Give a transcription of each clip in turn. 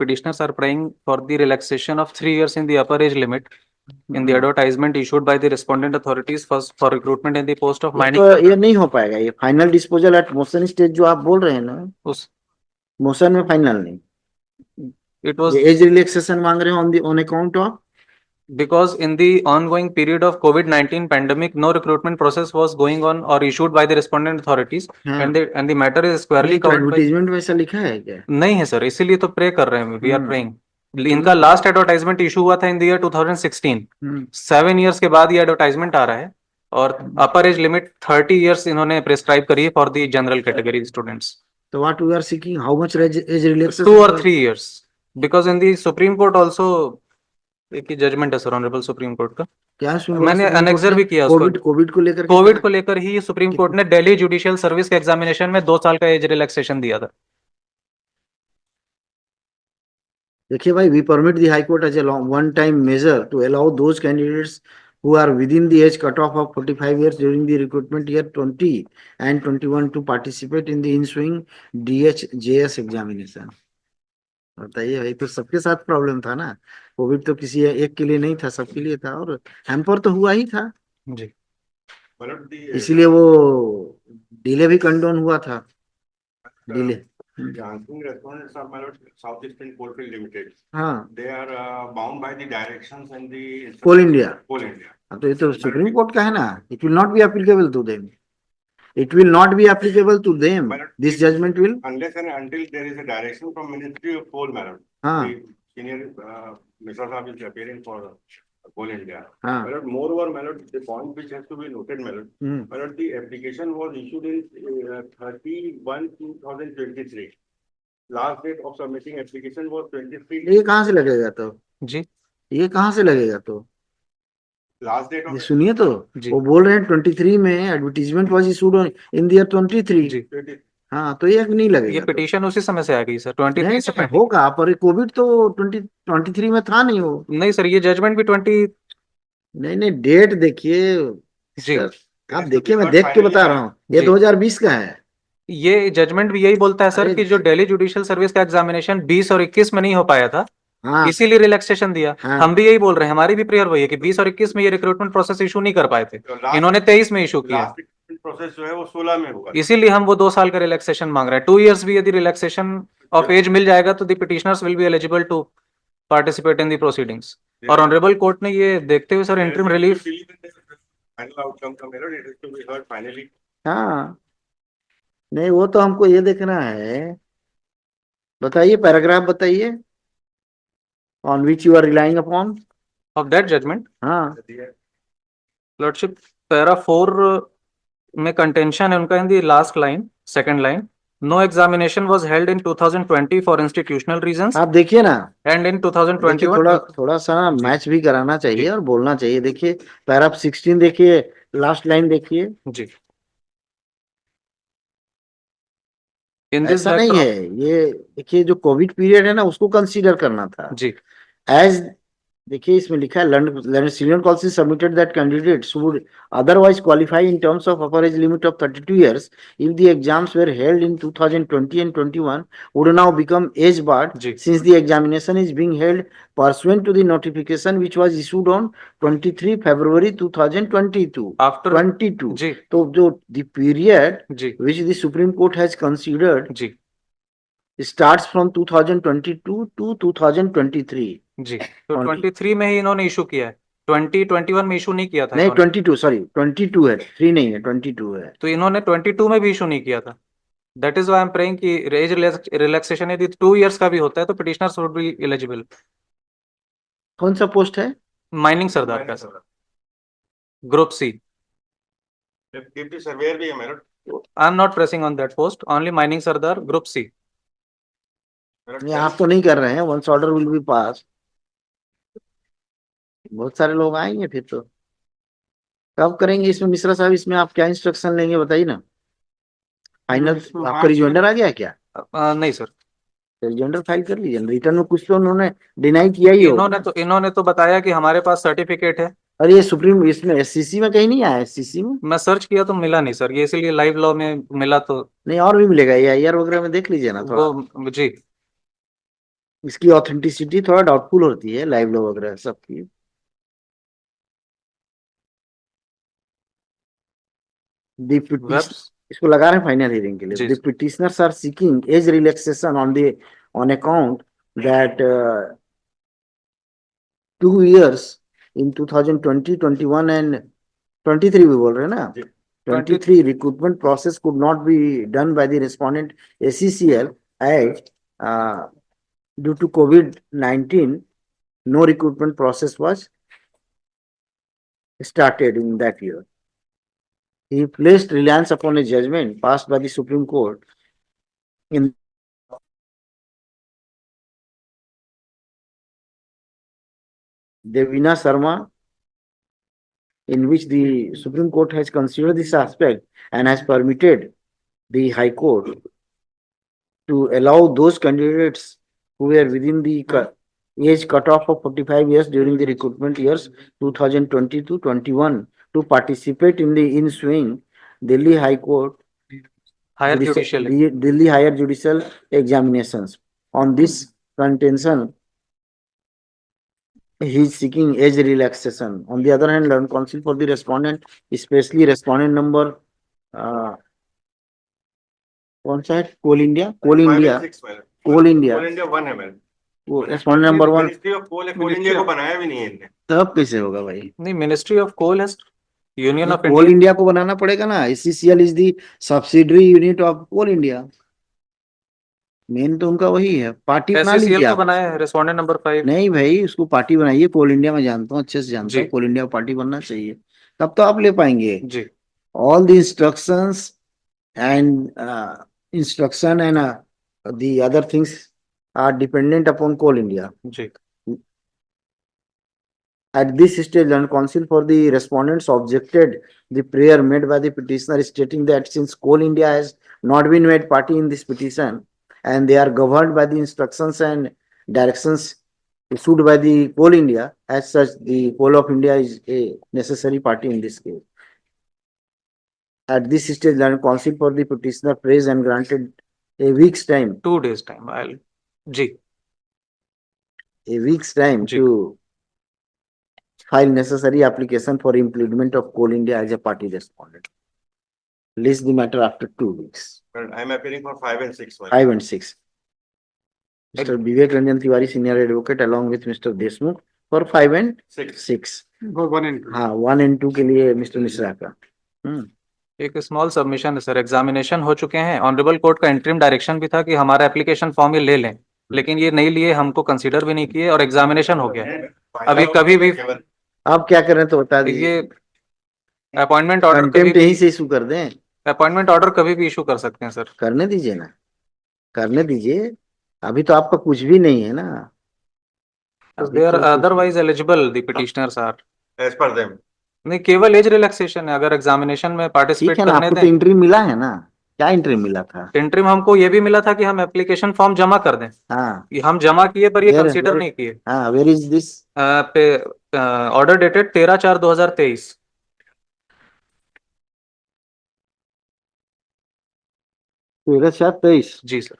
petitioners are praying for the relaxation of 3 years in the upper age limit in the advertisement issued by the respondent authorities first for recruitment in the post of mining. तो ये नहीं हो पाएगा, ये final disposal at motion stage जो आप बोल रहे हैं ना, उस मोशन में फाइनल नहीं, it was ये एज रिलैक्सेशन मांग रहे हैं on account of, because in the ongoing period of COVID-19 pandemic, no recruitment process was going on or issued by the respondent authorities, and the matter is squarely covered by. Advertisement में ऐसा लिखा है क्या? नहीं है sir, इसीलिए तो pray कर रहे हैं, वी आर प्रेइंग. इनका लास्ट एडवर्टाइजमेंट इशू हुआ था इन द ईयर 2016. 7 इयर्स के बाद ये एडवर्टाइजमेंट आ रहा है, और अपर एज लिमिट 30 इयर्स इन्होंने प्रिस्क्राइब करी है for the general category students. तो what we are seeking, how much age relaxation? 2 or 3 years, because in the supreme court also एक जजमेंट है सर ऑनरेबल सुप्रीम कोर्ट का. क्या मैंने annexure भी किया कोविड को लेकर ही सुप्रीम कोर्ट ने दिल्ली जुडिशियल सर्विस के एग्जामिनेशन में 2 साल का एज रिलैक्सेशन दिया था. देखिए भाई, we permit the high court as a one time measure to allow those candidates who are within the age cutoff of 45 years during the recruitment year 20 and 21 to participate in the ensuing DHJS examination. बताइए भाई, तो सबके साथ problem था ना, Covid तो किसी एक के लिए नहीं था, सबके लिए था, और हैम्पर तो हुआ ही था जी, इसलिए वो डिले भी कंडोन हुआ था. Delay The answering respondents are my lord South Eastern Coalfield Limited. हाँ, They are bound by the directions and the Coal India. Coal India. तो ये तो सुप्रीम कोर्ट का है ना, it will not be applicable to them. It will not be applicable to them. This judgment will, unless and until there is a direction from Ministry of Coal, madam. हाँ. The senior Mr. Saab is appearing for Coal India. हाँ. My lord, moreover, my lord, the point which has to be noted, my lord, my lord, the application was issued in 31/2023. Last date of submitting application was 23. ये कहाँ से लगेगा तो जी, ये कहाँ से लगेगा तो? Last date ये of सुनिए तो, वो बोल रहे हैं 23 में advertisement was issued in the year 23. जी. हाँ, तो ये नहीं लगेगा. ये पिटीशन उसी समय से आ गई सर, 23 से पहले होगा, पर कोविड तो 2023 में था नहीं. वो नहीं सर, ये जजमेंट भी 20. नहीं, डेट देखिए जी, आप देखिए, मैं देख के बता रहा हूँ, ये 2020 का है. ये जजमेंट भी यही बोलता है सर कि जो दिल्ली जुडिशियल सर्विस का एग्जामिनेशन 20 और 21 में नहीं हो पाया था, हाँ, इसीलिए रिलैक्सेशन दिया. हाँ. हम भी यही बोल रहे हैं, हमारी भी प्रेयर वही है कि 20 और 21 में ये रिक्रूटमेंट प्रोसेस इशू नहीं कर पाए थे, इन्होंने 23 में इशू किया. प्रोसेस जो है वो 16 में होगा, इसीलिए हम वो 2 साल का रिलैक्सेशन मांग रहे हैं. 2 years भी यदि रिलैक्सेशन ऑफ एज मिल जाएगा तो the petitioners will be eligible to participate in the proceedings. और ऑनरेबल कोर्ट ने ये देखते हुए sir interim relief. Final outcome का मेरा it is to be heard finally. हाँ, नहीं वो तो हमको ये देखना है. बताइए, पैराग्राफ बताइए on which you are relying upon. Of that judgment. हाँ, लॉर्डशिप, पैरा 4 में कंटेंशन है उनका in the last line, second line. No examination was held in 2020 for institutional reasons आप देखिए ना, एंड इन 2021. थोड़ा सा मैच भी कराना चाहिए और बोलना चाहिए. देखिए पैराग्राफ 16 देखिए, लास्ट लाइन देखिए. जी, ऐसा नहीं है, ये देखिए जो कोविड पीरियड है ना, उसको कंसीडर करना था जी. एज, देखिए इसमें लिखा है senior college submitted that candidates would otherwise qualify in terms of upper age limit of 32 years if the exams were held in 2020 and 21 would now become age barred since the examination is being held pursuant to the notification which was issued on 23 February 2022 after 22. जी, तो जो the period ji, which the Supreme Court has considered ji, starts from 2022 to 2023. जी. तो 23 में ही इन्होंने issue किया है, 2021 में issue नहीं किया था. नहीं 22, सॉरी 22 है, 3 नहीं है, 22 है. तो इन्होंने 22 में भी इशू नहीं किया था. That is why I am praying कि एज रिलैक्सेशन यदि 2 years का भी होता है तो पिटिशनर्स वुड बी एलिजिबल. कौन सा पोस्ट है? माइनिंग सरदार का sir, group C. Deputy surveyor भी है मेरा. I am not pressing on that post, only mining सरदार ग्रुप सी. नहीं, आप तो नहीं कर रहे हैं. Once order will be pass, बहुत सारे लोग आएंगे फिर तो. कब करेंगे इसमें मिश्रा साहब? इसमें आप क्या इंस्ट्रक्शन लेंगे बताइए ना. फाइनल आपका रिजॉइंडर आ गया क्या? नहीं सर, रिजॉइंडर फाइल कर लीजिए. रिटर्न में कुछ तो उन्होंने डिनाई किया ही हो. इन्होंने तो बताया कि हमारे पास सर्टिफिकेट है. अरे ये सुप्रीम, इसमें एससीसी में कहीं नहीं आया? एससीसी में मैं सर्च किया तो मिला नहीं सर, ये इसीलिए लाइव लॉ में मिला. तो नहीं, और भी मिलेगा, ये आईआर वगैरह में देख लीजिए ना थोड़ा. वो जी, इसकी ऑथेंटिसिटी थोड़ा डाउटफुल होती है, लाइव लॉ वगैरह सबकी। वेब इसको लगा रहे हैं फाइनल हियरिंग के लिए। जी the petitioners are seeking age relaxation on account that 2 years in 2020, 21 and 23 भी बोल रहे हैं ना। 23 recruitment process could not be done by the respondent ACCL as due to COVID-19 no recruitment process was started in that year. He placed reliance upon a judgment passed by the Supreme Court in Devina Sharma, in which the Supreme Court has considered this aspect and has permitted the High Court to allow those candidates who were within the age cutoff of 45 years during the recruitment years 2020 to 21 to participate in the ensuing Delhi High Court higher judicial Delhi Higher Judicial examinations. On this contention, he is seeking age relaxation. On the other hand, learned counsel for the respondent, especially respondent number कौन सा है? Coal India, coal India, coal India, coal India 1 ml। वो respondent number 1। Ministry of coal India को बनाया भी नहीं है इनने। तब कैसे होगा भाई? नहीं, मिनिस्ट्री ऑफ कोल है, union of coal India. India को बनाना पड़ेगा ना। ACCL is the subsidiary unit of coal India. Main तो उनका वही है। पार्टी बना लीजिए SCCL को आप। बनाया है रेस्पोंडेंट नंबर 5। नहीं भाई, उसको पार्टी बनाइए। कोल इंडिया में जानता हूँ, अच्छे से जानता जी हूँ। कोल इंडिया को पार्टी बनना चाहिए, तब तो आप ले पाएंगे। जी all the instructions and instruction and the other things are dependent upon Coal India. जी At this stage, learned counsel for the respondents objected the prayer made by the petitioner, stating that since Coal India has not been made party in this petition and they are governed by the instructions and directions issued by the Coal India, as such, the Coal of India is a necessary party in this case. At this stage, learned counsel for the petitioner praised and granted a week's time, 2 days time। जी a week's time जी to file necessary application for implement of Coal India as a party respondent. List the matter after 2 weeks. But I'm appearing for 5 and 6. 5 and 6. Mr. Vivek Ranjan Tiwari, senior advocate, along with Mr. Deshmukh for 5 and 6. 1 and 2। हाँ, 1 and 2 के लिए Mr. Mishra का। एक small submission है sir. Examination हो चुके हैं, honourable court का इंटरिम डायरेक्शन भी था कि हमारा एप्लीकेशन फॉर्म ये ले लें, लेकिन ये नहीं लिए, हमको कंसीडर भी नहीं किए और एग्जामिनेशन हो गया। अभी कभी भी आप क्या कर रहे हैं तो बता दीजिए। ये अपॉइंटमेंट ऑर्डर कंटेम्प्ट यहीं से इशू कर दें। अपॉइंटमेंट ऑर्डर कभी भी इशू कर सकते हैं सर। करने दीजिए ना, करने दीजिए। अभी तो आपका कुछ भी नहीं है ना। They are otherwise eligible, the petitioners are as per them. नहीं, केवल एज रिलैक्सेशन है। अगर एग्जामिनेशन में पार्टिसिपेट ठीक है ना, करने आपको तो दें। इंट्री मिला है ना। क्या इंट्री मिला था? इंटरिम हमको ये भी मिला था कि हम एप्लीकेशन फॉर्म जमा कर दें। हाँ, ये हम जमा किए पर ये कंसीडर नहीं किए। हाँ, where is this? Order dated 13/4/2023। 13/4/23। जी sir.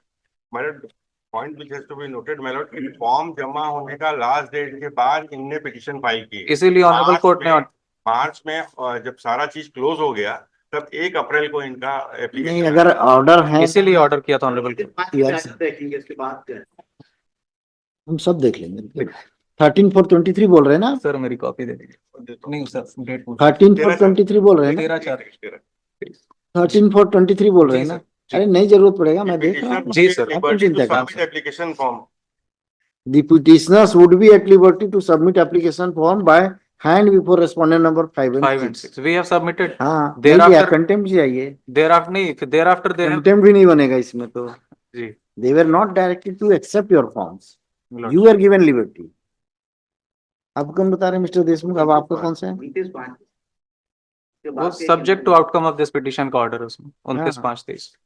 Madam, point which has to be noted madam, form जमा होने का लास्ट डेट के बाद इनने पिटीशन फाइल की। इसीलिए ऑनरेबल कोर्ट ने मार्च में जब सारा चीज क्लोज हो गया तब 1 अप्रैल को इनका नहीं, एप्लीकेशन। अगर ऑर्डर है इसीलिए ऑर्डर किया था ऑनरेबल कोर्ट। हम सब देख लेंगे। 13/4/23 बोल रहे हैं ना सर मेरी कॉपी दे दीजिए। नहीं सर, डेट 13/4/23 बोल रहे हैं ना। 13/4/23 बोल रहे हैं ना। अरे नहीं, जरूरत पड़ेगा, मैं देख रहा हूँ। जी सर। आप चिंता करें। Application form. The petitioners would be at liberty to submit application form by hand before respondent number 5 and 6. We have submitted. हाँ, Thereafter कंटेम्प्ट चाहिए। thereafter नहीं, thereafter they have कंटेम्प्ट भी नहीं बनेगा इसमें तो। जी They were not directed to accept your forms. You were given liberty. अब कौन बता रहे हैं मिस्टर देशमुख? अब आपका कौन सा है? वो subject to outcome of this petition का ऑर्डर है उसमें 29/5/23।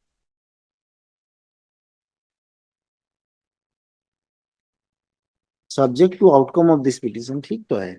Subject to outcome of this petition, ठीक तो है।